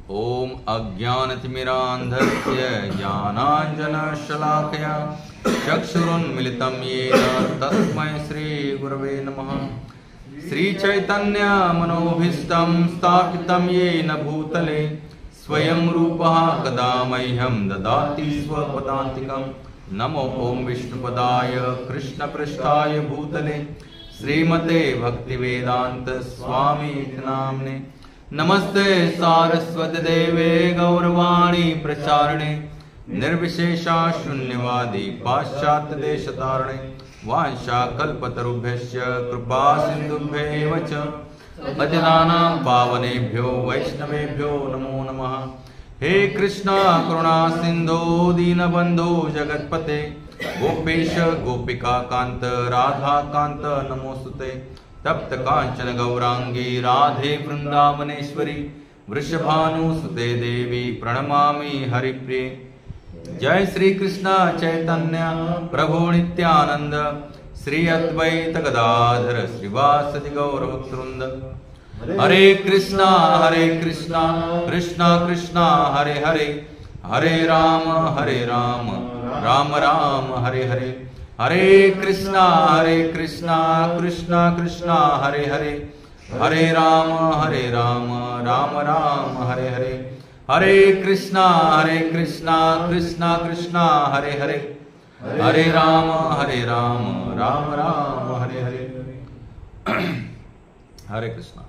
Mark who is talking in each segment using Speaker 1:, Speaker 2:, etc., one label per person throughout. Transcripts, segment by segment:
Speaker 1: ओम अज्ञानतिमिरान्धस्य ज्ञानाञ्जनशलाकया चक्षुरुन्मिलितं येन तस्मै श्रीगुरवे नमः। श्रीचैतन्यमनोभीष्टं स्थापितं येन भूतले स्वयं रूपः कदा मह्यं ददाति स्वपदान्तिकं। नमो ओम विष्णुपदाय कृष्णपृष्ठाय भूतले श्रीमते भक्तिवेदांत स्वामी नाम्ने। नमस्ते सारस्वती देवे गौरवाणी प्रचारिणे निर्विशेषा शून्यवादी पाश्चात्य देशतारिणे। वाञ्छाकल्पतरुभ्यश्च कृपा सिन्धुभ्येव च पतितानां पावनेभ्यो वैष्णवेभ्यो नमो नमः। हे कृष्णा करुणा सिंधु दीनबंधु जगत्पते गोपेश गोपिका कांत राधा कांत नमोस्तुते। तप्त कांचन गौरांगी राधे वृंदावनेश्वरी वृषभानुसुते देवी प्रणमामि हरिप्रिये। जय श्री कृष्ण चैतन्य प्रभु नित्यानंद श्री अद्वैत गदाधर श्रीवासदि गौरभक्तवृंद। हरे कृष्णा कृष्णा कृष्णा हरे हरे, हरे राम राम राम हरे हरे। हरे कृष्णा कृष्णा कृष्णा हरे हरे, हरे राम राम राम हरे हरे। हरे कृष्णा कृष्णा कृष्णा हरे हरे, हरे राम राम राम हरे हरे। हरे कृष्णा।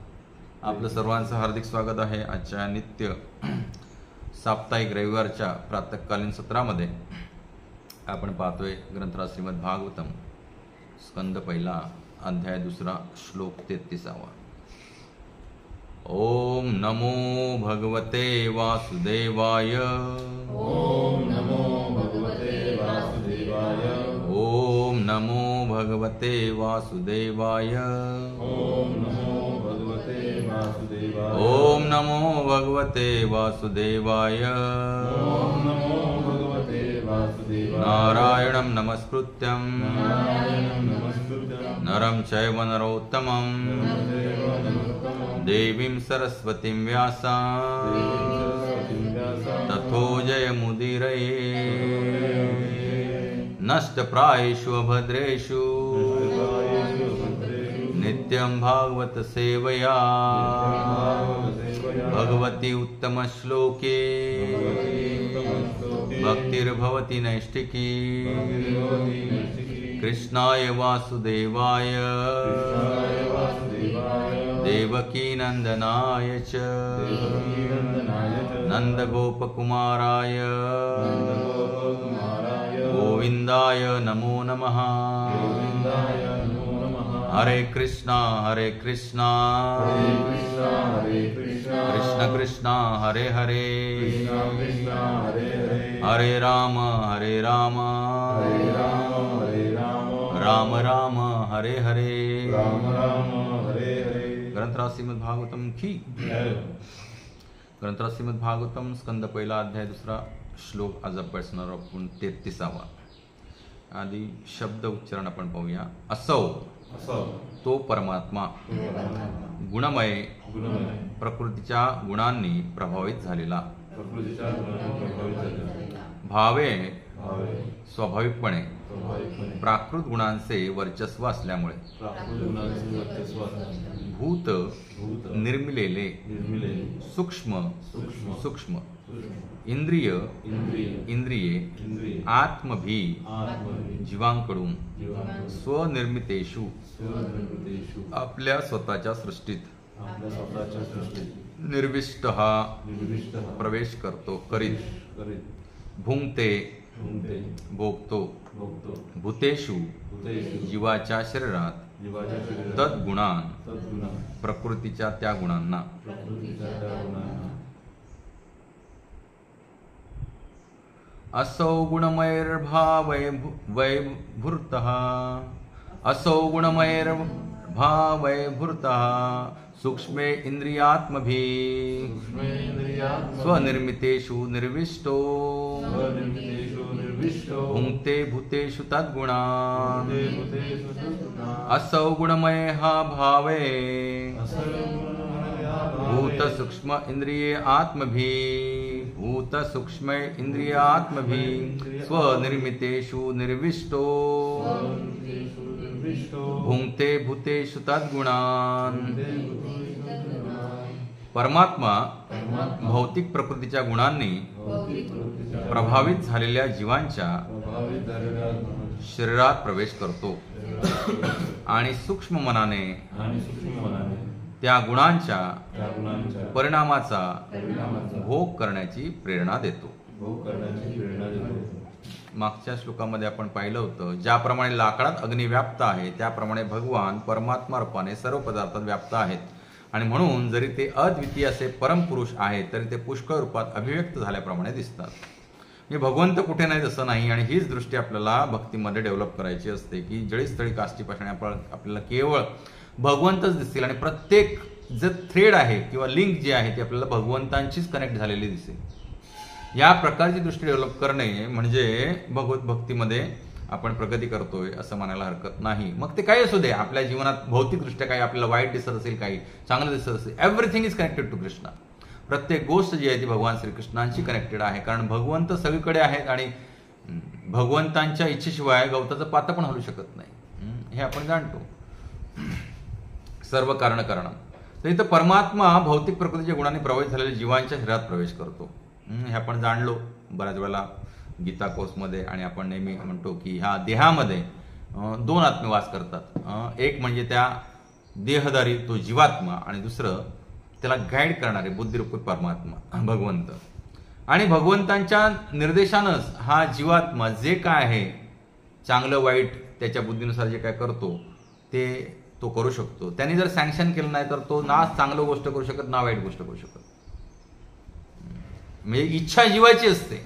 Speaker 1: आपलं सर्वांचं हार्दिक स्वागत आहे आजच्या नित्य साप्ताहिक रविवारच्या प्रातःकालीन सत्रामध्ये। आपण पाहतोय ग्रंथराज श्रीमद भागवतम स्कंद पहिला अध्याय दुसरा श्लोक 33वा। ओम नमो भगवते वासुदेवाय,
Speaker 2: ओम नमो भगवते वासुदेवाय,
Speaker 1: ओम नमो भगवते वासुदेवाय,
Speaker 2: ओम नमो भगवते वासुदेवाय,
Speaker 1: ओम नमो भगवते वासुदेवाय,
Speaker 2: ओम नमो भगवते वासुदेवाय।
Speaker 1: नारायणं नमस्कृत्यं नरं चैव नरोत्तमं देवीं सरस्वतीं व्यासं ततो जयमुदीरये। नष्टप्रायेषु अभद्रेषु नित्यं भागवत सेवया भगवती उत्तमश्लोके भक्तिर्भवति नैष्टिकी। कृष्णाय वासुदेवाय देवकीनन्दनाय च नन्दगोपकुमाराय गोविन्दाय नमो नमः। हरे कृष्णा कृष्णा कृष्ण हरे हरे, हरे राम राम राम हरे हरे। ग्रंथराज श्रीमद भागवतम की। ग्रंथराज श्रीमद भागवतम स्कंद पहिला अध्याय दुसरा श्लोक आज आपण 33वा। आधी शब्द उच्चारण आपण पाहूया। असौ तो परमात्मा गुणमय प्रकृतीच्या गुणांनी प्रभावित झालेला, भावे स्वाभाविकपणे प्राकृत गुणांचे वर्चस्व असल्यामुळे भूत निर्मिलेले सूक्ष्म इंद्रिये आत्मभी जीवांकडून स्वनिर्मितेषु आपल्या स्वतःच्या सृष्टीत निर्विष्ट प्रवेश करतो करीत भुंक्ते भोगतो भूतेषु जीवाच्या शरीरात तद्गुणान प्रकृतीच्या त्या गुणांना असौ गुणमयैर्भावैर्भूतः, असौ गुणमयैर्भावैर्भूतः सूक्ष्मे इंद्रियात्मभिः स्वनिर्मितेषु निर्विष्टो भुंक्ते भूतेषु तद्गुणान्। असौ गुणमयः भावे भूत सूक्ष्म इंद्रिये आत्मभी भूत सूक्ष्म इंद्रियात्मभी स्वनिर्मितेषु निर्विष्टो भुंक्ते भूतेषु तद्गुणान्. परमात्मा भौतिक प्रकृतीच्या गुणांनी प्रभावित झालेल्या जीवांच्या शरीरात प्रवेश करतो आणि सूक्ष्म मनाने त्या गुणांच्या परिणामाचा भोग करण्याची प्रेरणा देतो. मागच्या श्लोकामध्ये आपण पाहिलं होतं, ज्याप्रमाणे लाकडात अग्नी व्याप्त आहे त्याप्रमाणे भगवान परमात्मा रूपाने सर्व पदार्थात व्याप्त आहेत. आणि म्हणून जरी ते अद्वितीय असे परमपुरुष आहेत तरी ते पुष्कळ रूपात अभिव्यक्त झाल्याप्रमाणे दिसतात. म्हणजे भगवंत कुठे नाही तसं नाही. आणि हीच दृष्टी आपल्याला भक्तीमध्ये डेव्हलप करायची असते की जळीस्थळी काष्टीपाषाणी आपल्याला केवळ भगवंतच दिसतील आणि प्रत्येक जे थ्रेड आहे किंवा लिंक जी आहे ती आपल्याला भगवंतांचीच कनेक्ट झालेली दिसेल. या प्रकारची दृष्टी डेव्हलप करणे म्हणजे भगवत भक्तीमध्ये आपण प्रगती करतोय असं म्हणायला हरकत नाही. मग ते काही असू दे, आपल्या जीवनात भौतिकदृष्ट्या काही आपल्याला वाईट दिसत असेल, काही चांगलं दिसत असेल, everything is connected to Krishna. प्रत्येक गोष्ट जी आहे ती भगवान श्रीकृष्णांशी कनेक्टेड आहे. कारण भगवंत सगळीकडे आहेत आणि भगवंतांच्या इच्छेशिवाय गवताचं पातं पण हलू शकत नाही, हे आपण जाणतो. सर्व कारण करणं. तर इथं परमात्मा भौतिक प्रकृतीच्या गुणांनी प्रभावित झालेल्या जीवांच्या शरीरात प्रवेश करतो. हे आपण जाणलो बऱ्याच वेळेला गीता कोर्समध्ये. आणि आपण नेहमी म्हणतो की ह्या देहामध्ये दोन आत्मे वास करतात. एक म्हणजे त्या देहधारी तो जीवात्मा आणि दुसरं त्याला गाईड करणारे बुद्धिरूपी परमात्मा भगवंत. आणि भगवंतांच्या निर्देशानंच हा जीवात्मा जे काय आहे चांगलं वाईट त्याच्या बुद्धीनुसार जे काय करतो ते तो करू शकतो. त्यांनी जर सँक्शन केलं नाही तर तो ना चांगलं गोष्ट करू शकत ना वाईट गोष्ट करू शकत. म्हणजे इच्छा जीवाची असते.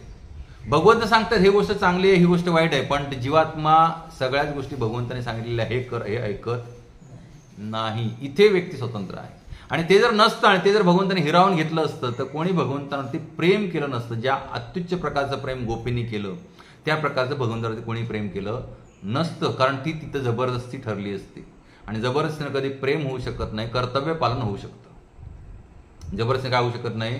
Speaker 1: भगवंत सांगतात हे गोष्ट चांगली आहे, ही गोष्ट वाईट आहे, पण जीवात्मा सगळ्याच गोष्टी भगवंताने सांगितलेल्या हे कर हे ऐकत नाही. इथे व्यक्ती स्वतंत्र आहे. आणि ते जर नसतं आणि ते जर भगवंताने हिरावून घेतलं असतं तर कोणी भगवंतावरती प्रेम केलं नसतं. ज्या अत्युच्च प्रकारचं प्रेम गोपींनी केलं त्या प्रकारचं भगवंतावरती कोणी प्रेम केलं नसतं. कारण ती तिथं जबरदस्ती ठरली असती. आणि जबरदस्तीनं कधी प्रेम होऊ शकत नाही, कर्तव्य पालन होऊ शकतं. जबरदस्तीने काय होऊ शकत नाही,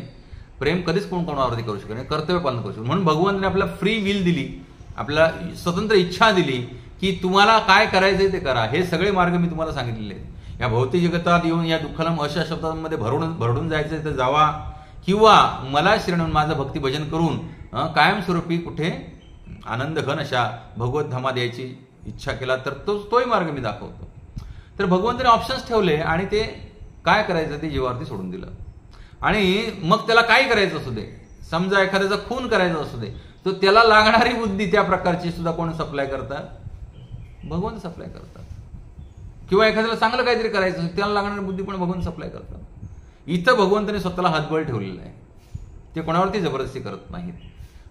Speaker 1: प्रेम कधीच कोणावरती करू शकत नाही, कर्तव्य पालन करू शकतो. म्हणून भगवंताने आपल्याला फ्री विल दिली, आपल्याला स्वतंत्र इच्छा दिली की तुम्हाला काय करायचंय ते करा. हे सगळे मार्ग मी तुम्हाला सांगितलेले आहेत. या भौतिक जगतात येऊन या दुःखाला अशा शब्दांमध्ये भरडून जायचंय तर जावा, किंवा मला शरण माझं भक्ती भजन करून कायमस्वरूपी कुठे आनंद घन अशा भगवत धामात यायची इच्छा केला तर तोही मार्ग मी दाखवतो. तर भगवंताने ऑप्शन्स ठेवले आणि ते काय करायचं ते जीवावरती सोडून दिलं. आणि मग त्याला काय करायचं असू दे, समजा एखाद्याचा खून करायचा असू दे, तर त्याला लागणारी बुद्धी त्या प्रकारची सुद्धा कोण सप्लाय करतात, भगवंत सप्लाय करतात. किंवा एखाद्याला चांगलं काहीतरी करायचं असेल त्याला लागणारी बुद्धी पण भगवंत सप्लाय करतात. इथं भगवंताने स्वतःला हातबळ ठेवलेला आहे. ते कोणावरती जबरदस्ती करत नाहीत.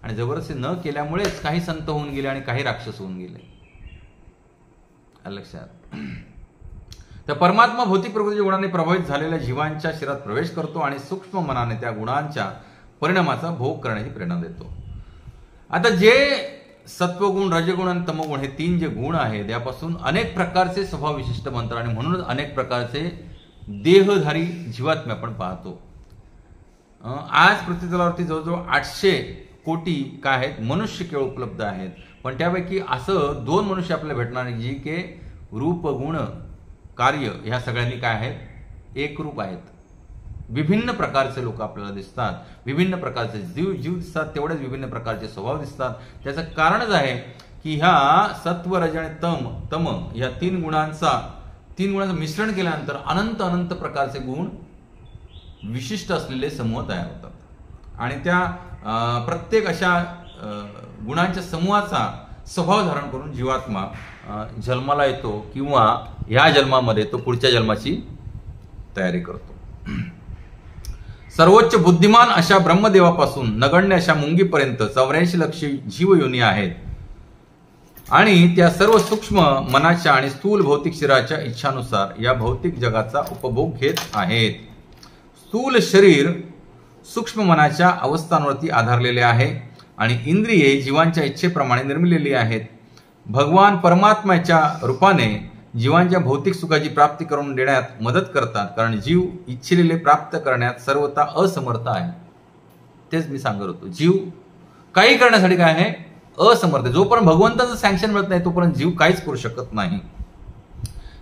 Speaker 1: आणि जबरदस्ती न केल्यामुळेच काही संत होऊन गेले आणि काही राक्षस होऊन गेले. लक्षात. तर परमात्मा भौतिक प्रकृतीच्या गुणांनी प्रभावित झालेल्या जीवांच्या शरीरात प्रवेश करतो आणि सूक्ष्म मनाने त्या गुणांच्या परिणामाचा भोग करण्याची प्रेरणा देतो. आता जे सत्वगुण, रजगुण आणि तमगुण हे तीन जे गुण आहेत यापासून अनेक प्रकारचे स्वभाव विशिष्ट बनतात आणि म्हणूनच अनेक प्रकारचे देहधारी जीवात्मे आपण पाहतो. आज पृथ्वीतलावरती जवळजवळ 800 कोटी काय आहेत मनुष्य केवळ उपलब्ध आहेत. पण त्यापैकी असं 2 मनुष्य आपल्याला भेटणार जी की रूप गुण कार्य ह्या सगळ्यांनी काय आहेत एक रूप आहेत. विभिन्न प्रकारचे लोक आपल्याला दिसतात, विभिन्न प्रकारचे जीव दिसतात, तेवढेच विभिन्न प्रकारचे स्वभाव दिसतात. त्याचं कारणच आहे की ह्या सत्व, रज आणि तम या तीन गुणांचं मिश्रण केल्यानंतर अनंत अनंत प्रकारचे गुण विशिष्ट असलेले समूह तयार होतात. आणि त्या प्रत्येक अशा गुणांच्या समूहाचा स्वभाव धारण करून जीवात्मा जन्माला येतो किंवा ह्या जन्मामध्ये तो पुढच्या जन्माची तयारी करतो. सर्वोच्च बुद्धिमान अशा ब्रह्मदेवापासून नगण्य अशा मुंगीपर्यंत 84 लक्ष जीवयोनी आहेत आणि त्या सर्व सूक्ष्म मनाच्या आणि स्थूल भौतिक शरीराच्या इच्छानुसार या भौतिक जगाचा उपभोग घेत आहेत. स्थूल शरीर सूक्ष्म मनाच्या अवस्थांवरती आधारलेले आहे आणि इंद्रिये जीवांच्या इच्छेप्रमाणे निर्मिलेली आहेत. भगवान परमात्म्याच्या रूपाने जीवांच्या भौतिक सुखाची प्राप्ती करून देण्यात मदत करतात, कारण जीव इच्छिलेले प्राप्त करण्यात सर्वथा असमर्थ आहे. तेच मी सांगत होतो, जीव काही करण्यासाठी काय आहे, असमर्थ आहे. जोपर्यंत भगवंताचं सँक्शन मिळत नाही तोपर्यंत जीव काहीच करू शकत नाही.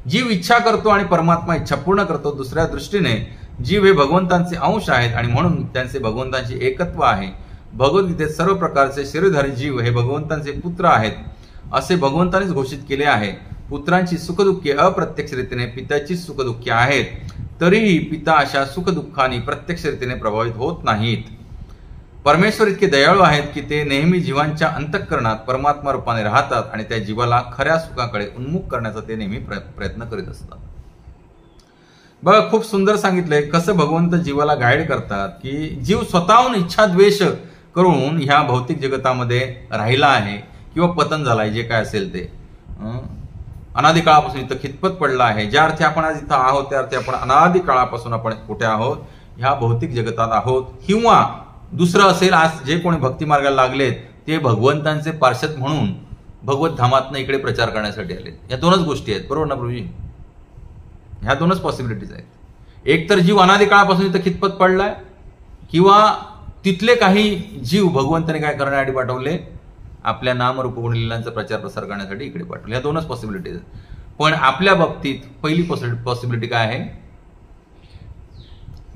Speaker 1: जीव इच्छा करतो आणि परमात्मा इच्छा पूर्ण करतो. दुसऱ्या दृष्टीने जीव हे भगवंतांचे अंश आहेत आणि म्हणून त्यांचे भगवंतांचे एकत्व आहे. भगवद्गीतेत सर्व प्रकारचे शरीरधारी जीव हे भगवंतांचे पुत्र आहेत असे भगवंतांनीच घोषित केले आहे. पुत्रांची सुखदुःखे अप्रत्यक्ष रीतीने पित्याची सुखदुःखे आहेत, तरीही पिता अशा सुखदुःखाने प्रत्यक्ष रीतीने प्रभावित होत नाहीत. परमेश्वर इतके दयाळू आहेत की ते नेहमी जीवांच्या अंतःकरणात परमात्मा रूपाने राहतात आणि त्या जीवाला खऱ्या सुखाकडे उन्मुख करण्याचा ते नेहमी प्रयत्न करीत असतात. बघा, खूप सुंदर सांगितलंय कसं भगवंत जीवाला गाईड करतात, की जीव स्वतःहून इच्छा द्वेष करून ह्या भौतिक जगतामध्ये राहिला आहे किंवा पतन झालाय, जे काय असेल ते अनादी काळापासून इथं खितपत पडला आहे. ज्या अर्थी आपण आज इथं आहोत त्या अर्थी आपण अनादी काळापासून आपण कुठे आहोत, ह्या भौतिक जगतात आहोत. किंवा दुसरं असेल, आज जे कोणी भक्ती मार्गाला लागलेत ते भगवंतांचे पार्षद म्हणून भगवत धामातनं इकडे प्रचार करण्यासाठी आले. या दोनच गोष्टी आहेत, बरोबर ना प्रभूजी? ह्या दोनच पॉसिबिलिटीज आहेत. एक तर जीव अनादी काळापासून इथं खितपत पडलाय, किंवा तिथले काही जीव भगवंताने काय करण्यासाठी पाठवले, आपल्या नामरूप गुणलीलांचा प्रचार प्रसार करण्यासाठी इकडे पाठवले. ह्या दोनच पॉसिबिलिटीज आहेत. पण आपल्या बाबतीत पहिली पॉसिबिलिटी काय आहे,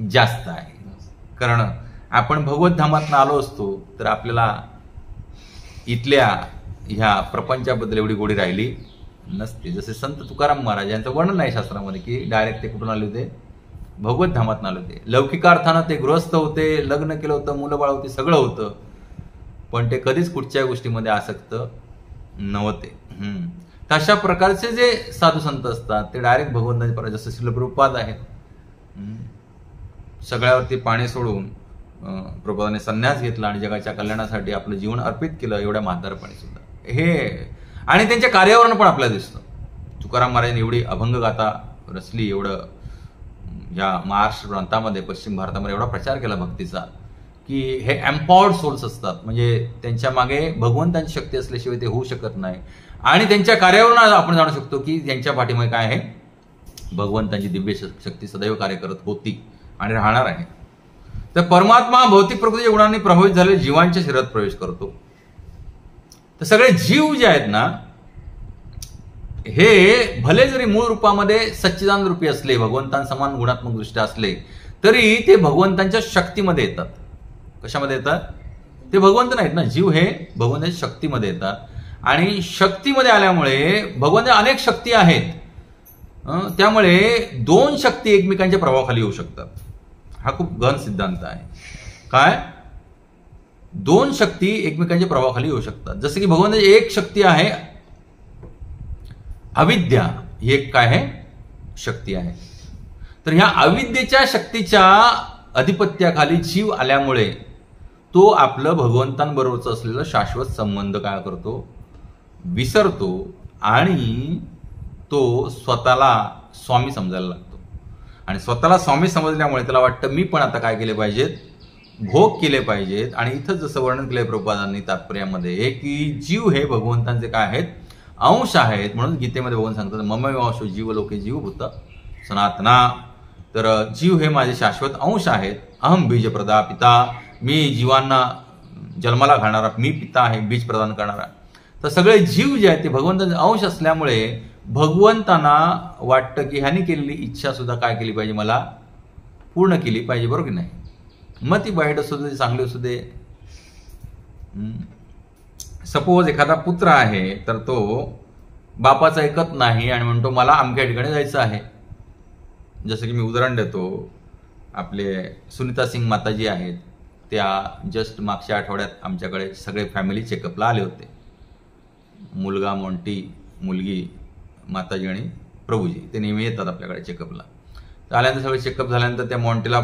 Speaker 1: जास्त आहे. कारण आपण भगवत धामातनं आलो असतो तर आपल्याला इथल्या ह्या प्रपंचाबद्दल एवढी गोडी राहिली नसते. जसे संत तुकाराम महाराज यांचं वर्णन आहे शास्त्रामध्ये, की डायरेक्ट ते कुठून आले होते, भगवत धामातनं आले होते. लौकिकार्थानं ते गृहस्थ होते, लग्न केलं होतं, मुलं बाळ होती, सगळं होतं, पण ते कधीच कुठच्या गोष्टीमध्ये आसक्त नव्हते. तशा प्रकारचे जे साधू संत असतात ते डायरेक्ट भगवंताचे पर, जसं श्रील प्रभुपाद आहेत, सगळ्यावरती पाणी सोडून प्रभुपादाने संन्यास घेतला आणि जगाच्या कल्याणासाठी आपलं जीवन अर्पित केलं, एवढ्या म्हातारपणी सुद्धा. हे आणि त्यांच्या कार्यावरण पण आपल्याला दिसतं. तुकाराम महाराजांनी एवढी अभंग गाथा रचली, एवढं या महाराष्ट्र प्रांतामध्ये, पश्चिम भारतामध्ये एवढा प्रचार केला भक्तीचा, की हे एम्पॉवर्ड सोल्स असतात. म्हणजे त्यांच्या मागे भगवंतांची शक्ती असल्याशिवाय ते होऊ शकत नाही. आणि त्यांच्या कार्यावरून आपण जाणू शकतो की त्यांच्या पाठीमागे काय आहे, भगवंतांची दिव्य शक्ती सदैव कार्य करत होती आणि राहणार आहे. तर परमात्मा भौतिक प्रकृतीच्या गुणांनी प्रभावित झालेल्या जीवांच्या शरीरात प्रवेश करतो. तर सगळे जीव जे आहेत ना, हे भले जरी मूळ रूपामध्ये सच्चिदानंद रूपी असले, भगवंतांसमान गुणात्मक दृष्ट्या असले, तरी ते भगवंतांच्या शक्तीमध्ये येतात. कशामध्ये येतात? ते भगवंत नाहीत ना, जीव हे भगवंताच्या शक्तीमध्ये येतात. आणि शक्तीमध्ये आल्यामुळे भगवंताच्या अनेक शक्ती आहेत, त्यामुळे दोन शक्ती एकमेकांच्या प्रभावाखाली येऊ शकतात. हा खूप गहन सिद्धांत आहे. काय? दोन शक्ती एकमेकांच्या प्रभावाखाली येऊ शकतात. जसं की भगवंताची एक शक्ती आहे अविद्या, ही एक काय आहे, शक्ती आहे. तर ह्या अविद्येच्या शक्तीच्या अधिपत्याखाली जीव आल्यामुळे तो आपलं भगवंतांबरोबरच असलेलं शाश्वत संबंध काय करतो, विसरतो आणि तो स्वतःला स्वामी समजायला लागतो. आणि स्वतःला स्वामी समजल्यामुळे त्याला वाटतं मी पण आता काय केले पाहिजेत, भोग केले पाहिजेत. आणि इथं जसं वर्णन केलंय प्रभुपादांनी तात्पर्यामध्ये, की जीव हे भगवंतांचे काय आहेत, अंश आहेत. म्हणून गीतेमध्ये भगवान सांगतात ममैवांशो जीव लोके जीवभूत सनातना. तर जीव हे माझे शाश्वत अंश आहेत. अहम बीज प्रदा पिता, मी जीवांना जन्माला घालणारा मी पिता आहे, बीज प्रदान करणारा. तर सगळे जीव जे आहेत ते भगवंतांचे अंश असल्यामुळे भगवंतांना वाटतं की ह्याने केलेली इच्छा सुद्धा काय केली पाहिजे, मला पूर्ण केली पाहिजे, बरोबर की नाही? मग ती वाईट असू दे, चांगली असू दे. सपोज एखादा पुत्र आहे तर तो बापाचं ऐकत नाही आणि म्हणतो मला अमक्या ठिकाणी जायचं आहे. जसं की मी उदाहरण देतो, आपले सुनीता सिंग माताजी आहेत, त्या जस्ट मागच्या आठवड्यात आमच्याकडे सगळे फॅमिली चेकअपला आले होते. मुलगा, मोंटी, मुलगी, माताजी आणि प्रभूजी ते नेहमी येतात आपल्याकडे चेकअपला. तर आल्यानंतर सगळे चेकअप झाल्यानंतर त्या मोंटीला,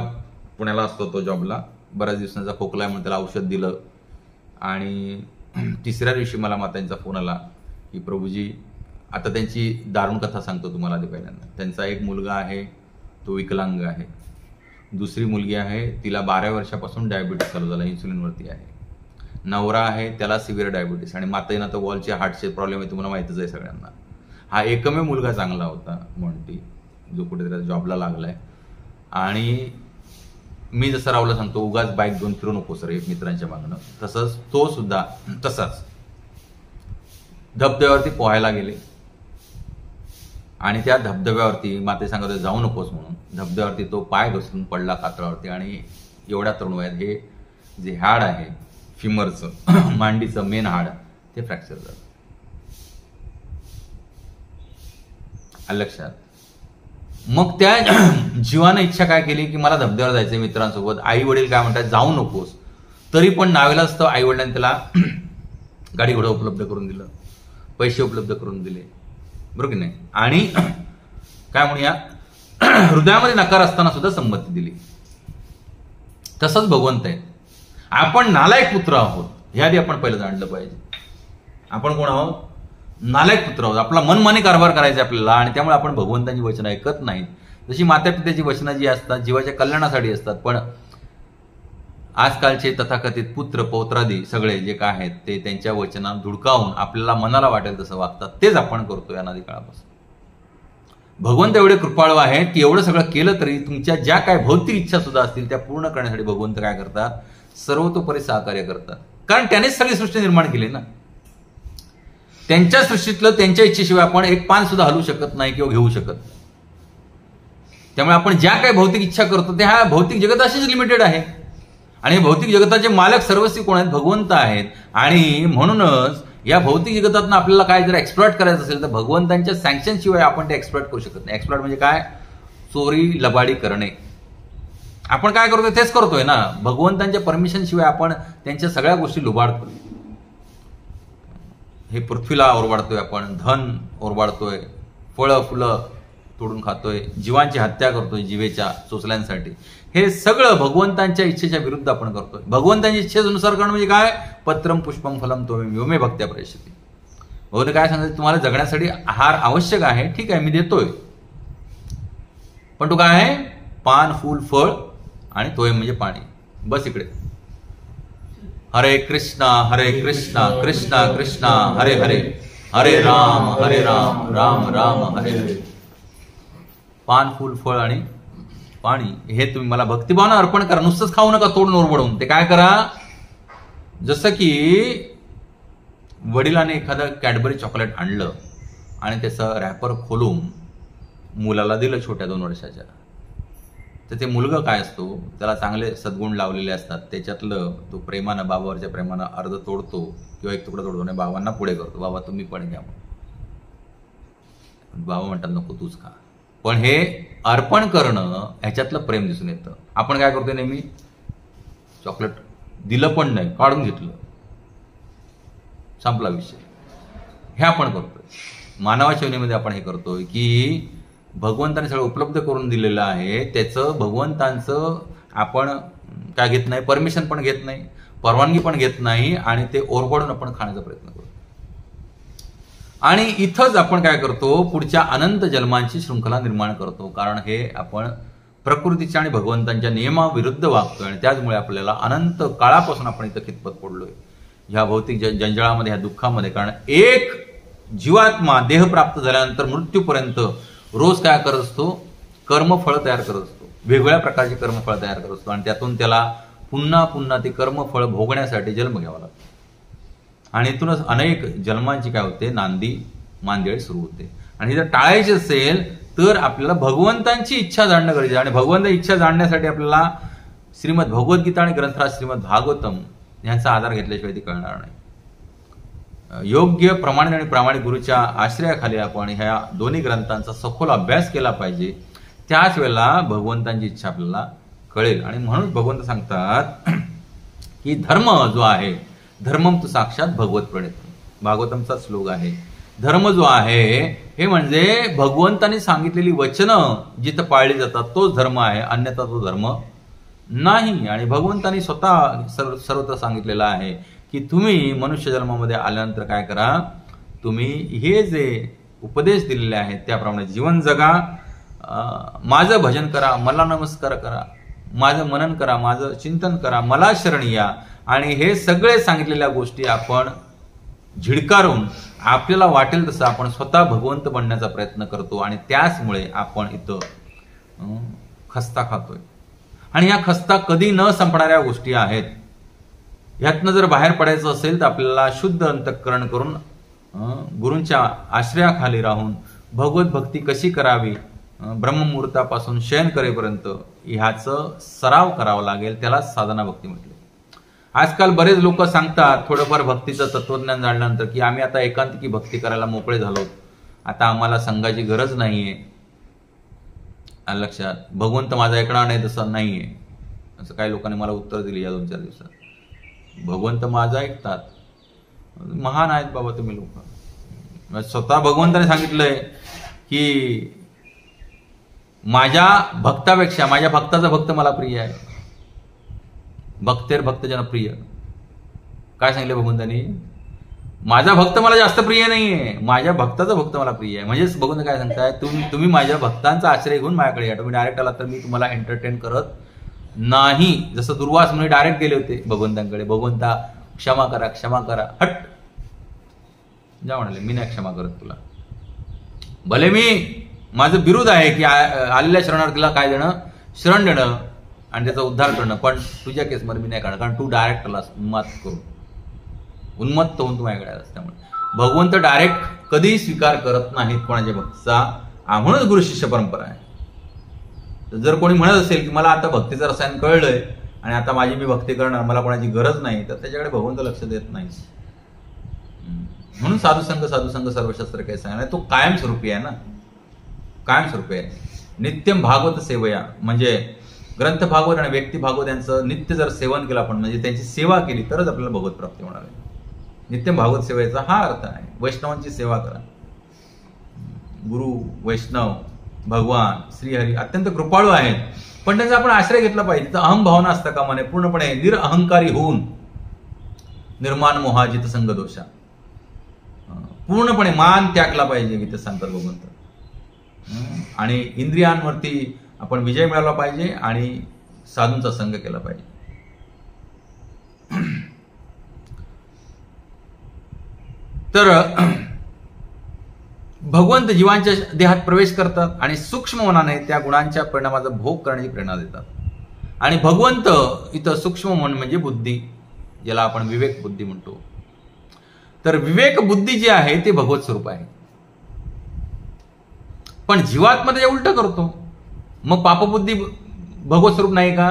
Speaker 1: पुण्याला असतो तो जॉबला, बऱ्याच दिवसांचा खोकला आहे म्हणून त्याला औषध दिलं. आणि तिसऱ्या दिवशी मला मातांचा फोन आला की प्रभूजी, आता त्यांची दारुण कथा सांगतो तुम्हाला. आधी पहिल्यांदा त्यांचा एक मुलगा आहे, तो विकलांग आहे. दुसरी मुलगी आहे, तिला 12 वर्षापासून डायबिटीस चालू झाला, इन्सुलिनवरती आहे. नवरा आहे, त्याला सिव्हिअर डायबिटीस. आणि माताईंना तर वॉलचे हार्टचे प्रॉब्लेम आहे, तुम्हाला माहितीच आहे सगळ्यांना. हा एकमेव मुलगा चांगला होता मोंटी, जो कुठेतरी जॉबला लागलाय. आणि मी जसं राहुलला सांगतो, उगाच बाईक घेऊन फिरू नकोस रे मित्रांच्या मागणं, तसंच तो सुद्धा तसाच धबधब्यावरती पोहायला गेले. आणि त्या धबधब्यावरती माते सांगत होते जाऊ नकोस म्हणून. धबधब्यावरती तो पाय घसरून पडला कातळावरती आणि एवढ्या तरुण वयात हे जे हाड आहे फिमरचं, मांडीचं मेन हाड, ते फ्रॅक्चर झालं. लक्षात. मग त्या जीवानं इच्छा काय केली की मला धबधब्यावर जायचंय मित्रांसोबत. आई वडील काय म्हणतात जाऊ नकोस, तरी पण नावेलाच तर आई वडिलांनी त्याला गाडी घोडा उपलब्ध करून दिलं, पैसे उपलब्ध करून दिले, बरोबर की नाही. आणि काय म्हणूया, हृदयामध्ये नकार असताना सुद्धा संमती दिली. तसंच भगवंत आहे. आपण नालायक पुत्र आहोत हे आधी आपण पहिलं जाणलं पाहिजे. आपण कोण आहोत? नालायक पुत्र आहोत. आपला मनमानी कारभार करायचा आपल्याला, आणि त्यामुळे आपण भगवंतांची वचनं ऐकत नाहीत. जशी माता पित्याची वचनं जी असतात जीवाच्या कल्याणासाठी असतात, पण आजकालचे तथाकथित पुत्र पौत्रादी सगळे जे काय आहेत ते त्यांच्या वचनात धुडकावून आपल्याला मनाला वाटेल तसं वागतात. तेच आपण करतोय अनादी काळापासून. भगवंत एवढे कृपाळू आहेत की एवढं सगळं केलं तरी तुमच्या ज्या काय भौतिक इच्छा सुद्धा असतील त्या पूर्ण करण्यासाठी भगवंत काय करतात? सर्वतोपरी सहकार्य करतात. कारण त्यानेच सगळी सृष्टी निर्माण केली ना. त्यांच्या सृष्टीतलं त्यांच्या इच्छेशिवाय आपण एक पान सुद्धा हलवू शकत नाही किंवा घेऊ शकत. त्यामुळे आपण ज्या काही भौतिक इच्छा करतो त्या ह्या भौतिक जगत अशीच लिमिटेड आहे. आणि भौतिक जगताचे मालक सर्वस्वी कोण आहेत? भगवंत आहेत. आणि म्हणूनच या भौतिक जगतातून आपल्याला काय जर एक्सप्लॉइट करायचं असेल तर भगवंतांच्या सँक्शन शिवाय आपण ते एक्सप्लॉइट करू शकत नाही. एक्सप्लॉइट म्हणजे काय? चोरी लबाडी करणे. आपण काय करतोय? तेच करतोय ना. भगवंतांच्या परमिशन शिवाय आपण त्यांच्या सगळ्या गोष्टी लुबाडतोय. हे पृथ्वीला ओरबाडतोय आपण, धन ओरबाडतोय, फळं फुलं तोडून खातोय, जीवांची हत्या करतोय जीवेच्या चोचल्यांसाठी. हे सगळं भगवंतांच्या इच्छेच्या विरुद्ध आपण करतोय. भगवंतांच्या इच्छेनुसार करणं म्हणजे काय? पत्रम पुष्पम फलम त्वमेव मे भक्त्या प्रयश्यते. भगवंत काय सांगतात? तुम्हाला जगण्यासाठी आहार आवश्यक आहे, ठीक आहे मी देतोय, पण तो काय आहे? पान फूल फळ आणि तोय म्हणजे पाणी. बस इकडे. हरे कृष्णा कृष्णा कृष्णा हरे हरे, हरे राम राम राम हरे हरे. पान फूल फळ आणि पाणी हे तुम्ही मला भक्तिभावानं अर्पण करा. नुसतंच खाऊ नका तोडून ओरबडून. ते काय करा? जसं की वडिलाने एखादं कॅडबरी चॉकलेट आणलं आणि त्याचं रॅपर खोलून मुलाला दिलं छोट्या 2 वर्षाच्या, तर ते मुलगा काय असतो, त्याला चांगले सद्गुण लावलेले असतात. त्याच्यातलं तो प्रेमानं, बाबावरच्या प्रेमानं अर्ध तोडतो किंवा एक तुकडा तोडतो आणि बाबांना पुढे करतो, बाबा तुम्ही पण घ्या. बाबा म्हणतात नको तूच खा. पण हे अर्पण करणं ह्याच्यातलं प्रेम दिसून येतं. आपण काय करतोय? नेहमी चॉकलेट दिलं पण नाही, काढून घेतलं, संपला विषय. हे आपण करतोय. मानवाच्या योनीमध्ये आपण हे करतोय की भगवंताने सगळं उपलब्ध करून दिलेलं आहे, त्याचं भगवंतांचं आपण काय घेत नाही, परमिशन पण घेत नाही, परवानगी पण घेत नाही, आणि ते ओरबडून आपण खाण्याचा प्रयत्न करतो. आणि इथंच आपण काय करतो? पुढच्या अनंत जन्मांची शृंखला निर्माण करतो. कारण हे आपण प्रकृतीच्या आणि भगवंतांच्या नियमाविरुद्ध वागतोय आणि त्याचमुळे आपल्याला अनंत काळापासून आपण इथं खितपत पडलोय ह्या भौतिक जंजाळामध्ये, ह्या दुःखामध्ये. कारण एक जीवात्मा देह प्राप्त झाल्यानंतर मृत्यूपर्यंत रोज काय करत असतो? कर्मफळ तयार करत असतो. वेगवेगळ्या प्रकारची कर्मफळ तयार करत असतो आणि त्यातून त्याला पुन्हा पुन्हा ती कर्मफळ भोगण्यासाठी जन्म घ्यावा लागतो. आणि इथूनच अनेक जन्मांची काय होते? नांदी मांदेळी सुरू होते. आणि जर टाळायची असेल तर आपल्याला भगवंतांची इच्छा जाणणं गरजेचं आहे. आणि भगवंताची इच्छा जाणण्यासाठी आपल्याला श्रीमद भगवद्गीता आणि ग्रंथराज श्रीमद भागवतम यांचा आधार घेतल्याशिवाय ती कळणार नाही. योग्य प्रमाणित आणि प्रामाणिक गुरुच्या आश्रयाखाली आपण ह्या दोन्ही ग्रंथांचा सखोल अभ्यास केला पाहिजे. त्याच वेळेला भगवंतांची इच्छा आपल्याला कळेल. आणि म्हणून भगवंत सांगतात की धर्म जो आहे, धर्मम तू साक्षात भगवत प्रणित, भागवतमचा श्लोक आहे. धर्म जो आहे हे म्हणजे भगवंतांनी सांगितलेली वचनं जिथं पाळली जातात तोच धर्म आहे, अन्यथा तो धर्म नाही. आणि भगवंतांनी स्वतः सर्वत्र सांगितलेलं आहे की तुम्ही मनुष्य जन्मामध्ये आल्यानंतर काय करा? तुम्ही हे जे उपदेश दिलेले आहेत त्याप्रमाणे जीवन जगा, माझं भजन करा, मला नमस्कार करा, माझं मनन करा, माझं चिंतन करा, मला शरण या. आणि हे सगळे सांगितलेल्या गोष्टी आपण झिडकारून आपल्याला वाटेल तसं आपण स्वतः भगवंत बनण्याचा प्रयत्न करतो आणि त्याचमुळे आपण इथं खस्ता खातोय. आणि ह्या खस्ता कधी न संपणाऱ्या गोष्टी आहेत. ह्यातनं जर बाहेर पडायचं असेल तर आपल्याला शुद्ध अंतःकरण करून गुरूंच्या आश्रयाखाली राहून भगवत भक्ती कशी करावी, ब्रह्ममुहूर्तापासून शयन करेपर्यंत ह्याचं सराव करावा लागेल. त्यालाच साधना भक्ती म्हटली. आजकाल बरेच लोक सांगतात थोडंफार भक्तीचं तत्वज्ञान जाणल्यानंतर की आम्ही आता एकांतिकी भक्ती करायला मोकळे झालो, आता आम्हाला संघाची गरज नाहीये. लक्षात, भगवंत माझा ऐकणार नाही तसं नाहीये. असं काही लोकांनी मला उत्तर दिली या 2-4 दिवसात. भगवंत माझा ऐकतात, महान आहेत बाबा तुम्ही लोक. स्वतः भगवंताने सांगितलंय की माझ्या भक्तापेक्षा माझ्या भक्ताचा भक्त मला प्रिय आहे. भक्तेर भक्त जनप्रिय. काय सांगितलं भगवंतानी? माझा भक्त मला जास्त प्रिय नाहीये, माझ्या भक्ताचा भक्त मला प्रिय आहे. म्हणजेच भगवंत काय सांगताय, तुम्ही माझ्या भक्तांचा आश्रय घेऊन माझ्याकडे या. तुम्ही डायरेक्ट आला तर मी तुम्हाला एंटरटेन करत नाही. जसं दुर्वास मुनी डायरेक्ट गेले होते भगवंतांकडे, भगवंता क्षमा करा क्षमा करा. हट जा म्हणाले, मी नाही क्षमा करत तुला. भले मी माझं विरोध आहे की आलेल्या शरणार्थीला काय देणं, शरण देणं आणि त्याचा उद्धार करणं, पण तुझ्या केसमध्ये मी नाही करणार, कारण तू डायरेक्ट आलास उन्मत्त होऊन तू माझ्याकडे आलास. त्यामुळे भगवंत डायरेक्ट कधीही स्वीकार करत नाहीत कोणाच्या भक्ताचा. म्हणूनच गुरु शिष्य परंपरा आहे. जर कोणी म्हणत असेल की मला आता भक्तीचं रसायन कळलंय आणि आता माझी मी भक्ती करणार, मला कोणाची गरज नाही, तर त्याच्याकडे भगवंत लक्ष देत नाही. म्हणून साधुसंग सर्वशास्त्र काय सांगणार, तो कायमस्वरूपी आहे ना, कायमस्वरूपी आहे. नित्यम भागवत सेवया, म्हणजे ग्रंथ भागवत आणि व्यक्ती भागवत यांचं नित्य जर सेवन केलं आपण, म्हणजे त्यांची सेवा केली तरच आपल्याला भगवत प्राप्ती होणार आहे. नित्यम भागवत सेवेचा हा अर्थ आहे. वैष्णवांची सेवा करा. गुरु, वैष्णव, भगवान, श्रीहरी अत्यंत कृपाळू आहेत, पण त्यांचा आपण आश्रय घेतला पाहिजे. तर अहम भावना असता कामा नये. पूर्णपणे निरअहंकारी होऊन निर्माण मोहाजित संग दोषा, पूर्णपणे मान त्यागला पाहिजे गीतेत सांगतात भगवंत. आणि इंद्रियांवरती आपण विजय मिळवला पाहिजे आणि साधूंचा संग केला पाहिजे. तर भगवंत जीवांच्या देहात प्रवेश करतात आणि सूक्ष्म मनाने त्या गुणांच्या परिणामाचा भोग करण्याची प्रेरणा देतात. आणि भगवंत इथं सूक्ष्म मन म्हणजे बुद्धी, ज्याला आपण विवेक बुद्धी म्हणतो. तर विवेक बुद्धी जी आहे ते भगवत स्वरूप आहे. पण जीवात्मा त्याच्या उलट करतो. मग पापबुद्धी भगवत स्वरूप नाही का?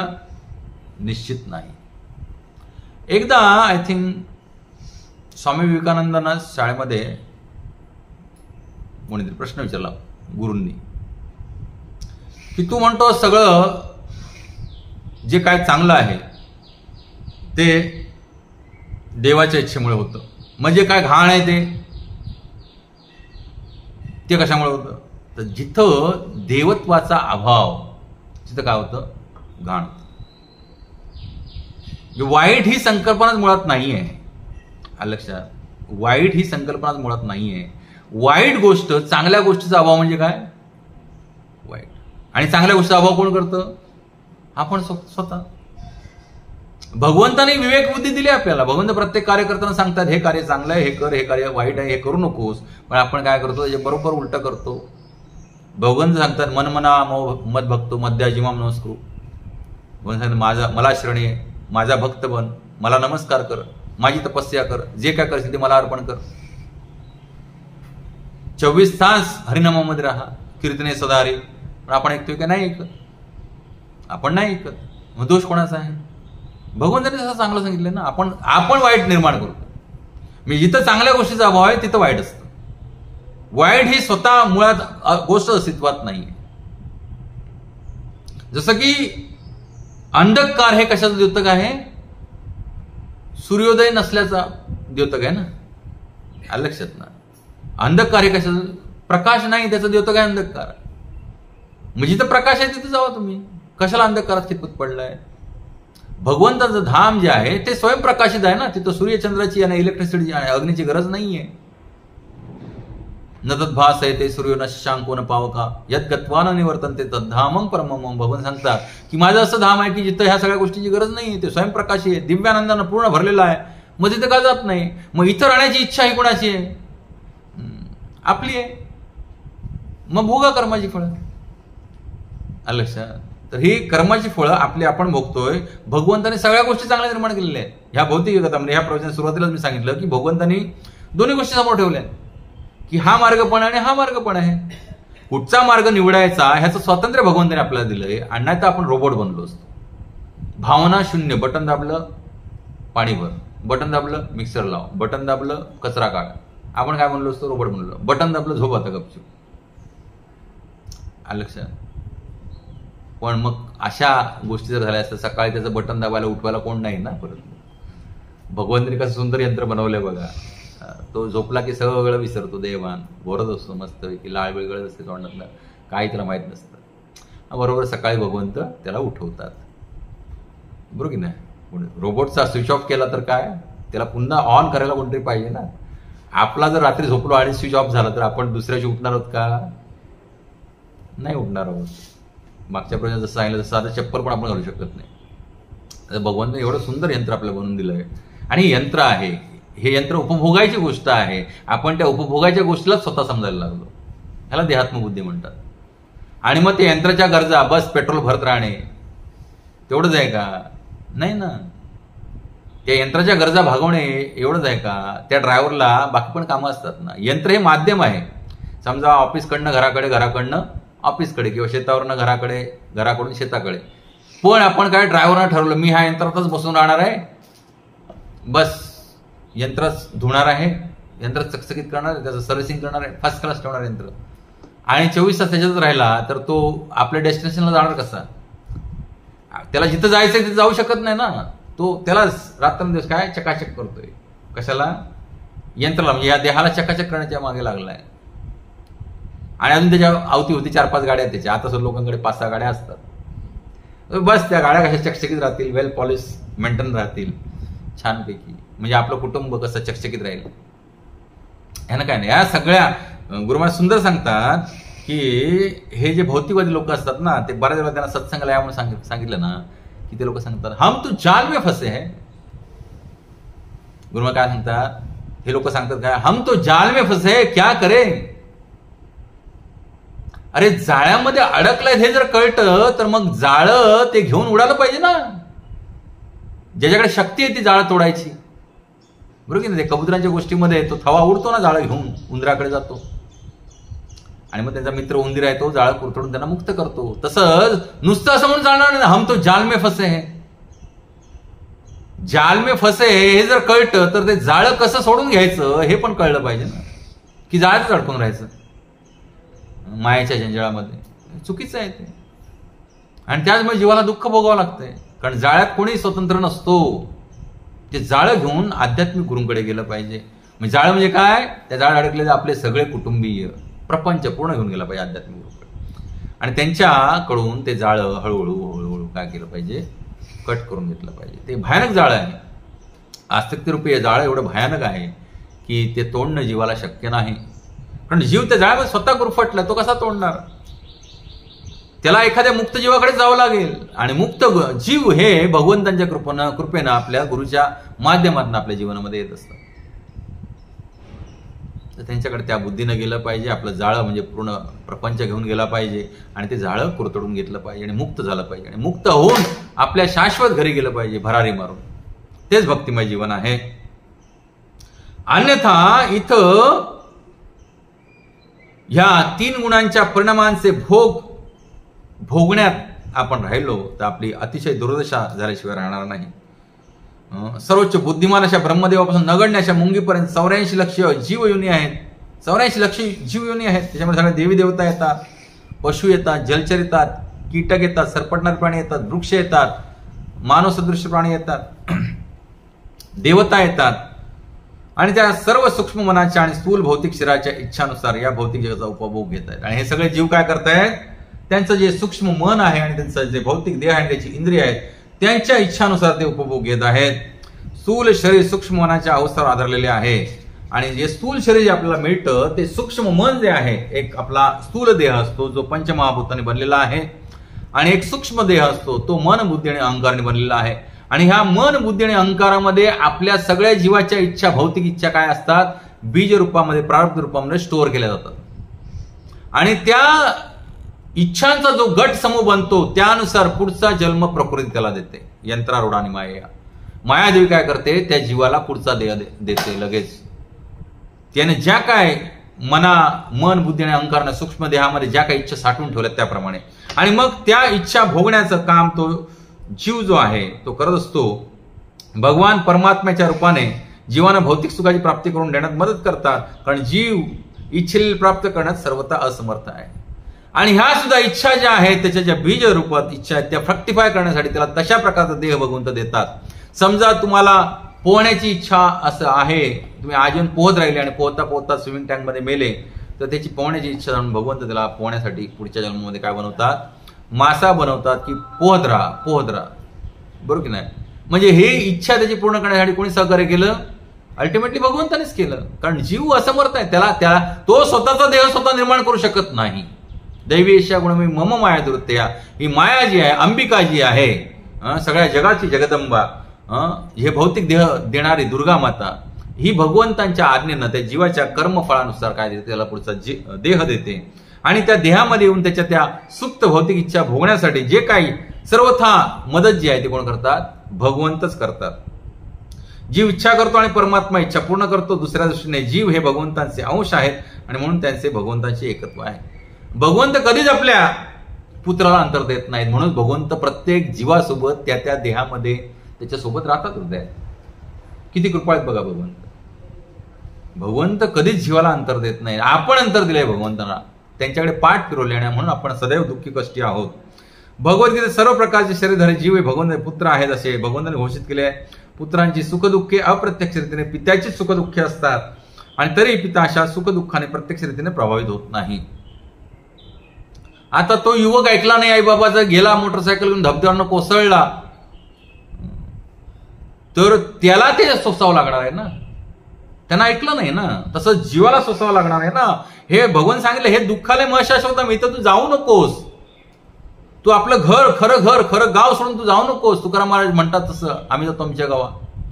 Speaker 1: निश्चित नाही. एकदा आय थिंक स्वामी विवेकानंदांना शाळेमध्ये कोणीतरी प्रश्न विचारला गुरूंनी की तू म्हणतो सगळं जे काय चांगलं आहे ते देवाच्या इच्छेमुळे होतं, म्हणजे काय घाण आहे ते कशामुळे होतं? तर जिथं देवत्वाचा अभाव तिथं काय होतं? घाण. वाईट ही संकल्पनाच मुळात नाहीये. लक्षात, वाईट ही संकल्पनाच मुळात नाहीये. वाईट गोष्ट, चांगल्या गोष्टीचा अभाव म्हणजे काय? वाईट. आणि चांगल्या गोष्टीचा अभाव कोण करतं? आपण स्वतः. भगवंताने विवेक बुद्धी दिली आपल्याला. भगवंत प्रत्येक कार्य करताना सांगतात हे कार्य चांगलं आहे, हे कर, हे कार्य वाईट आहे, हे करू नकोस. पण आपण काय करतो? त्याच्या बरोबर उलट करतो. भगवंत सांगतात मन मना मत भक्तो मध्याजिमाम नमस्कृ. भगवंत सांगतात मला शरण ये, माझा भक्त बन, मला नमस्कार कर, माझी तपस्या कर, जे काय करशील ते मला अर्पण कर. 24 तास हरिनामामध्ये राहा, कीर्तने सदा हरी. पण आपण ऐकतोय का? नाही ऐकत. आपण नाही ऐकत. मग दोष कोणाचा आहे? भगवंताने तसं चांगलं सांगितलं ना. आपण वाईट निर्माण करतो. मी जिथं चांगल्या गोष्टीचा अभाव आहे तिथं वाईट असतं. वाईट ही स्वतः मुळात गोष्ट अस्तित्वात नाही. जसं की अंधकार हे कशाचं द्योतक आहे? सूर्योदय नसल्याचा द्योतक आहे ना. लक्षात ना. अंधकार हे कशाचं? प्रकाश नाही त्याचं द्योतक आहे अंधकार. मग जिथं प्रकाश आहे तिथं जावा तुम्ही. कशाला अंधकारात कितपत पडलाय? भगवंताचं धाम जे आहे ते स्वयंप्रकाशित आहे ना. तिथं सूर्यचंद्राची आणि इलेक्ट्रिसिटी आणि अग्नीची गरज नाहीये. न तद्भास आहे ते सूर्य न शशांको न पावका यद गत्वान निवर्तनते तद्धामं परमं. भगवान सांगतात की माझं असं धाम आहे की जिथं ह्या सगळ्या गोष्टीची गरज नाहीये. ते स्वयंप्रकाशी आहे, दिव्यानंदानं पूर्ण भरलेला आहे. मग तिथे का जात नाही? मग इथं राहण्याची इच्छा ही कोणाची आहे? आपली आहे. मग भोगा कर्माची फळं. आलं लक्षात? तर ही कर्माची फळं आपली आपण भोगतोय. भगवंताने सगळ्या गोष्टी चांगल्या निर्माण केलेल्या आहेत. ह्या भौतिक जगतामध्ये ह्या प्रवचन सुरुवातीलाच मी सांगितलं की भगवंतानी दोन्ही गोष्टी समोर ठेवल्या की हा मार्ग पण आणि हा मार्ग पण आहे. कुठचा मार्ग निवडायचा ह्याचं स्वातंत्र्य भगवंताने आपल्याला दिलंय. आणि नाही तर आपण रोबोट बनलो असतो. भावना शून्य. बटन दाबलं पाणी भर, बटन दाबलं मिक्सर लाव, बटन दाबलं कचरा काढ. आपण काय म्हणलो असतो? रोबोट म्हणलो. बटन दाबलं झोप आता गपचूप. आलं लक्षात? पण मग अशा गोष्टी जर झाल्या असतात, सकाळी त्याचं बटन दाबायला उठवायला कोण नाही ना परत. भगवंतानी कसं सुंदर यंत्र बनवलंय बघा. तो झोपला की सगळं विसरतो, देवान बोरत असतो मस्त की लाळ वेगळं असते तोंडातलं, काही त्याला माहीत नसतं. बरोबर सकाळी भगवंत त्याला उठवतात. बरोबर की नाही? रोबोटचा स्विच ऑफ केला तर काय, त्याला पुन्हा ऑन करायला कोणतरी पाहिजे ना. आपला जर रात्री झोपलो आणि स्विच ऑफ झाला तर आपण दुसऱ्याशी उठणार आहोत का? नाही उठणार आहोत. मागच्या प्रश्नात जसं सांगितलं तसं आता चप्पल पण आपण घालू शकत नाही. भगवंत एवढं सुंदर यंत्र आपल्याला बनवून दिलंय. आणि यंत्र आहे, हे यंत्र उपभोगायची गोष्ट आहे. आपण त्या उपभोगायच्या गोष्टीला स्वतः समजायला लागलो. ह्याला देहात्मबुद्धी म्हणतात. आणि मग त्या यंत्राच्या गरजा, बस पेट्रोल भरत राहणे तेवढंच आहे का? नाही ना. त्या यंत्राच्या गरजा भागवणे एवढंच आहे का? त्या ड्रायव्हरला बाकी पण कामं असतात ना. यंत्र हे माध्यम आहे. समजा ऑफिसकडनं घराकडे, घराकडनं ऑफिसकडे, किंवा शेतावरनं घराकडे, घराकडून शेताकडे. पण आपण काय ड्रायव्हरनं ठरवलं मी ह्या यंत्रातच बसून राहणार आहे, बस यंत्रच धुणार आहे, यंत्र चकचकीत करणार आहे, त्याचं सर्व्हिसिंग करणार आहे, फर्स्ट क्लास ठेवणार यंत्र, आणि 24 तास त्याच्यातच राहिला तर तो आपल्या डेस्टिनेशनला जाणार कसा? त्याला जिथं जायचंय तिथे जाऊ शकत नाही ना. तो त्यालाच रात्रंदिवस काय चकाचक करतोय. कशाला? यंत्राला, म्हणजे या देहाला चकाचक करण्याच्या मागे लागलाय. आणि अजून त्याच्या अवतीभोवती 4-5 गाड्या आहेत त्याच्या. आता सुद्धा लोकांकडे 5-6 गाड्या असतात. बस त्या गाड्या कशा चकचकीत राहतील, वेल पॉलिश मेंटेन राहतील छानपैकी. म्हणजे आपलं कुटुंब कसं चकचकीत राहील. ह्यानं काय नाही. या सगळ्या गुरुमाज सुंदर सांगतात की हे जे भौतिकवादी लोक असतात ना, ते बऱ्याच वेळा त्यांना सत्संगाला या म्हणून सांगितलं ना की ते लोक सांगतात हम तो जाल में फसे है. गुरुमा काय सांगतात? हे लोक सांगतात काय? हम तो जाल में फसे है, क्या करे? अरे जाळ्यामध्ये अडकलंय हे जर कळतं तर मग जाळं ते घेऊन उडालं पाहिजे ना. ज्याच्याकडे शक्ती आहे ती जाळं तोडायची. बरोबर की नाही? ते कबुतरांच्या गोष्टीमध्ये तो थवा उडतो ना जाळं घेऊन, उंदराकडे जातो आणि मग त्यांचा मित्र उंदीर आहे तो जाळं कुरतडून त्यांना मुक्त करतो. तसंच नुसतं असं म्हणून चालणार नाही, हम तो जाल में फसे है. जाल में फसे हे जर कळतं तर ते जाळं कसं सोडून घ्यायचं हे पण कळलं पाहिजे ना. की जाळ्यातच अडकून राहायचं मायाच्या जंजाळामध्ये, चुकीचं आहे ते. आणि त्याचमुळे जीवाला दुःख भोगावं लागतंय. कारण जाळ्यात कोणी स्वतंत्र नसतो. ते जाळं घेऊन आध्यात्मिक गुरूंकडे गेलं पाहिजे. म्हणजे जाळं म्हणजे काय? त्या जाळ्यात अडकलेले आपले सगळे कुटुंबीय, प्रपंच पूर्ण घेऊन गेला पाहिजे आध्यात्मिक गुरूंकडे. आणि त्यांच्याकडून ते जाळं हळूहळू काय केलं पाहिजे? कट करून घेतलं पाहिजे. ते भयानक जाळं आहे. आसक्तीरूपी जाळं एवढं भयानक आहे की ते तोडणं जीवाला शक्य नाही. कारण जीव त्या जाळ्यामध्ये स्वतः गुरफटला, तो कसा तोडणार? त्याला एखाद्या मुक्त जीवाकडे जावं लागेल. आणि मुक्त जीव हे भगवंतांच्या कृपेनं आपल्या गुरुच्या माध्यमातून आपल्या जीवनामध्ये येत असतात. तर त्यांच्याकडे त्या बुद्धीनं गेलं पाहिजे. आपलं जाळं म्हणजे पूर्ण प्रपंच घेऊन गेला पाहिजे आणि ते जाळं कुरतडून घेतलं पाहिजे आणि मुक्त झालं पाहिजे. आणि मुक्त होऊन आपल्या शाश्वत घरी गेलं पाहिजे भरारी मारून. तेच भक्तिमय जीवन आहे. अन्यथा इथं ह्या 3 गुणांच्या परिणामांचे भोगण्यात आपण राहिलो तर आपली अतिशय दुर्दशा झाल्याशिवाय राहणार नाही. सर्वोच्च बुद्धिमान अशा ब्रह्मदेवापासून नगण्य अशा मुंगीपर्यंत 84 लक्ष जीवयोनी आहेत. 84 लक्ष जीवयोनी आहेत. त्याच्यामध्ये सगळे देवी देवता येतात, पशु येतात, जलचर येतात, कीटक येतात, सरपटणारे प्राणी येतात, वृक्ष येतात, मानव सदृश प्राणी येतात, देवता येतात. आणि त्या सर्व सूक्ष्म मनाच्या आणि स्थूल भौतिक शरीराच्या इच्छानुसार या भौतिक जगाचा उपभोग घेत आहेत. आणि हे सगळे जीव काय करतायत? त्यांचं जे सूक्ष्म मन आहे आणि त्यांचं जे भौतिक देह आणि त्याची इंद्रिय आहेत त्यांच्या इच्छानुसार ते उपभोग घेत आहेत. स्थूल शरीर सूक्ष्म मनाच्या अवस्थेवर आधारलेले आहे. आणि जे स्थूल शरीर जे आपल्याला मिळतं ते सूक्ष्म मन जे आहे, एक आपला स्थूल देह असतो जो पंचमहाभूताने बनलेला आहे, आणि एक सूक्ष्म देह असतो तो मन, बुद्धी आणि अहंकारने बनलेला आहे. आणि ह्या मन बुद्धी आणि अहंकारामध्ये आपल्या सगळ्या जीवाच्या इच्छा, भौतिक इच्छा काय असतात, बीज रूपामध्ये, प्रारब्ध रूपामध्ये स्टोअर केल्या जातात. आणि त्या इच्छांचा जो गट समूह बनतो त्यानुसार पुढचा जन्म प्रकृती त्याला देते. यंत्रारूढ आणि माया. मायादेवी काय करते, त्या जीवाला पुढचा देह देते लगेच. त्याने ज्या काय मन बुद्धी आणि अहंकाराने सूक्ष्म देहामध्ये ज्या काही इच्छा साठवून ठेवल्यात त्याप्रमाणे, आणि मग त्या इच्छा भोगण्याचं काम तो जीव जो आहे तो करत असतो. भगवान परमात्म्याच्या रूपाने जीवानं भौतिक सुखाची प्राप्ती करून देण्यात मदत करतात, कारण जीव इच्छेला प्राप्त करण्यात सर्वथा असमर्थ आहे. आणि ह्या सुद्धा इच्छा ज्या आहेत त्याच्या ज्या बीज रूपात इच्छा आहेत त्या फ्रक्टिफाय करण्यासाठी त्याला तशा प्रकारचा देह भगवंत देतात. समजा तुम्हाला पोहण्याची इच्छा असं आहे, तुम्ही आजीवन पोहत राहिले आणि पोहता पोहता स्विमिंग टँक मध्ये मेले, तर त्याची पोहण्याची इच्छा जाणून भगवंत त्याला पोहण्यासाठी पुढच्या जन्मामध्ये काय बनवतात, मासा बनवतात की पोहत राहा. बरोबर की नाही. म्हणजे हे इच्छा त्याची पूर्ण करण्यासाठी कोणी सहकार्य केलं, अल्टिमेटली भगवंतानेच केलं. कारण जीव असमर्थ आहे, त्याला तो स्वतःचा देह स्वतः निर्माण करू शकत नाही. दैवी ईशा गुणमी मम माया दुर्तया, ही माया जी आहे, अंबिका जी आहे, सगळ्या जगाची जगदंबा, हे भौतिक देह देणारी दुर्गा माता, ही भगवंतांच्या आज्ञेनं त्या जीवाच्या कर्मफळानुसार काय देते, त्याला पुढचा देह देते. आणि त्या देहामध्ये येऊन त्याच्या त्या सुप्त भौतिक इच्छा भोगण्यासाठी जे काही सर्वथा मदत जी आहे ती कोण करतात, भगवंतच करतात. जीव इच्छा करतो आणि परमात्मा इच्छा पूर्ण करतो. दुसऱ्या दृष्टीने जीव हे भगवंतांचे अंश आहेत आणि म्हणून त्यांचे भगवंतांचे एकत्व आहे. भगवंत कधीच आपल्या पुत्राला अंतर देत नाहीत. म्हणून भगवंत प्रत्येक जीवासोबत त्या त्या देहामध्ये त्याच्यासोबत राहतात. हृदय किती कृपा आहेत बघा भगवंत. भगवंत कधीच जीवाला अंतर देत नाही. आपण अंतर दिलंय भगवंतांना, त्यांच्याकडे पाठ फिरवले आणि म्हणून आपण सदैव दुःखी कष्टी आहोत. भगवद्गीतेत सर्व प्रकारचे शरीरधारी जीव हे भगवंत पुत्र आहेत असे भगवंताने घोषित केले आहे. पुत्रांची सुखदुःखे अप्रत्यक्ष रीतीने पित्याची सुखदुःखे असतात आणि तरी पिता अशा सुखदुःखाने प्रत्यक्ष रीतीने प्रभावित होत नाही. आता तो युवक ऐकला नाही आई बाबाचा, गेला मोटरसायकल घेऊन धबधब्यानं कोसळला, तर त्याला ते सोसावं लागणार आहे ना. त्यांना ऐकलं नाही ना. तसं जीवाला सोसावं लागणार आहे ना. हे भगवान सांगितलं, हे दुःखाले मशाश्वतम, इथं तू जाऊ नकोस. तू आपलं खरं गाव सोडून तू जाऊ नकोस. तुकाराम महाराज म्हणतात तसं, आम्ही जातो आमच्या गावा,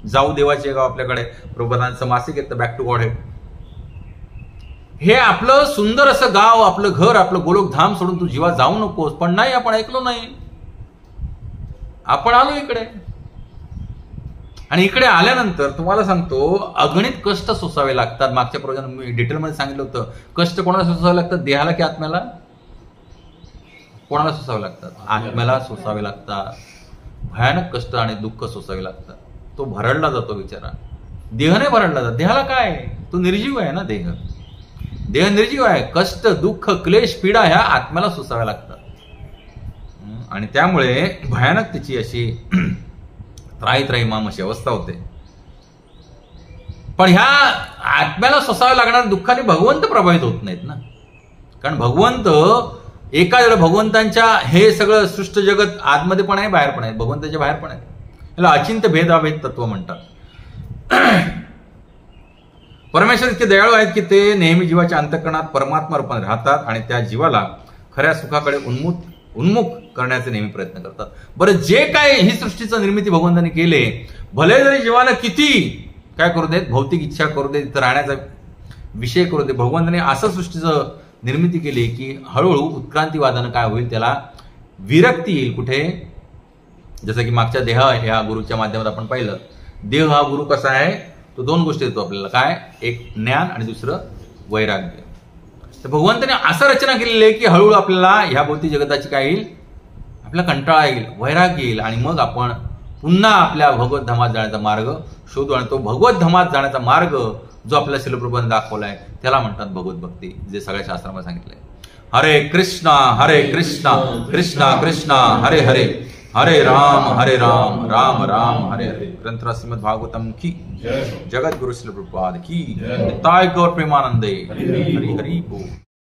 Speaker 1: जाऊ देवाचे गाव आपल्याकडे. प्रबोधांचं मासिक येतं बॅक टू गॉड हेड. हे आपलं सुंदर असं गाव, आपलं घर, आपलं गोलोक धाम सोडून तू जीवा जाऊ नकोस. पण नाही, आपण ऐकलो नाही. आपण आलो इकडे. आणि इकडे आल्यानंतर तुम्हाला सांगतो अगणित कष्ट सोसावे लागतात. मागच्या प्रोग्राम मी डिटेलमध्ये सांगितलं होतं. कष्ट कोणाला सोसावे लागतात, देहाला की आत्म्याला? कोणाला सोसावे लागतात? आत्म्याला सोसावे लागतात. भयानक कष्ट आणि दुःख सोसावे लागतात. तो भरडला जातो बिचारा. देह नाही भरडला जात. देहाला काय, तो निर्जीव आहे ना. देह निर्जीव आहे. कष्ट, दुःख, क्लेश, पीडा ह्या आत्म्याला सोसाव्या लागतात. आणि त्यामुळे भयानक तिची अशी त्राई माम अशी अवस्था होते. पण ह्या आत्म्याला सोसाव्या लागणाऱ्या दुःखाने भगवंत प्रभावित होत नाहीत ना. कारण भगवंत एका वेळेला भगवंतांच्या हे सगळं सृष्ट जगत आतमध्ये पण आहे, बाहेर पण आहे. भगवंताच्या बाहेर पण आहे. याला अचिंत्य भेदाभेद तत्व म्हणतात. परमेश्वर इतके दयाळू आहेत की ते नेहमी जीवाच्या अंतःकरणात परमात्मा रूपाने राहतात आणि त्या जीवाला खऱ्या सुखाकडे उन्मुख करण्याचे नेहमी प्रयत्न करतात. बरं, जे काय ही सृष्टीचं निर्मिती भगवंताने केले, भले जरी जीवाला किती काय करू देत, भौतिक इच्छा करू देत, इथं राहण्याचा विषय करू दे, भगवंताने असं सृष्टीचं निर्मिती केली की हळूहळू उत्क्रांतीवादानं काय होईल, त्याला विरक्ती येईल. कुठे? जसं की मागच्या देह ह्या गुरुच्या माध्यमात आपण पाहिलं. देह हा गुरु कसा आहे, तो दोन गोष्टी देतो आपल्याला. काय? एक ज्ञान आणि दुसरं वैराग्य. तर भगवंताने असं रचना केलेली आहे की हळूहळू आपल्याला ह्या भौतिक जगताची काय येईल, आपला कंटाळा येईल, वैराग्य येईल आणि मग आपण पुन्हा आपल्या भगवत धामात जाण्याचा मार्ग शोधू. आणि तो भगवत धामात जाण्याचा मार्ग जो आपल्या शिलप्रभूने दाखवलाय त्याला म्हणतात भगवत भक्ती, जे सगळ्या शास्त्रामध्ये सांगितलंय. हरे कृष्णा कृष्णा कृष्णा हरे हरे, हरे राम राम राम हरे हरे. ग्रंथ श्रीमद् भागवतम की जगत गुरु शिल प्रभुपाद की. निताय गौर प्रेमानंदे. हरि हरि बोल.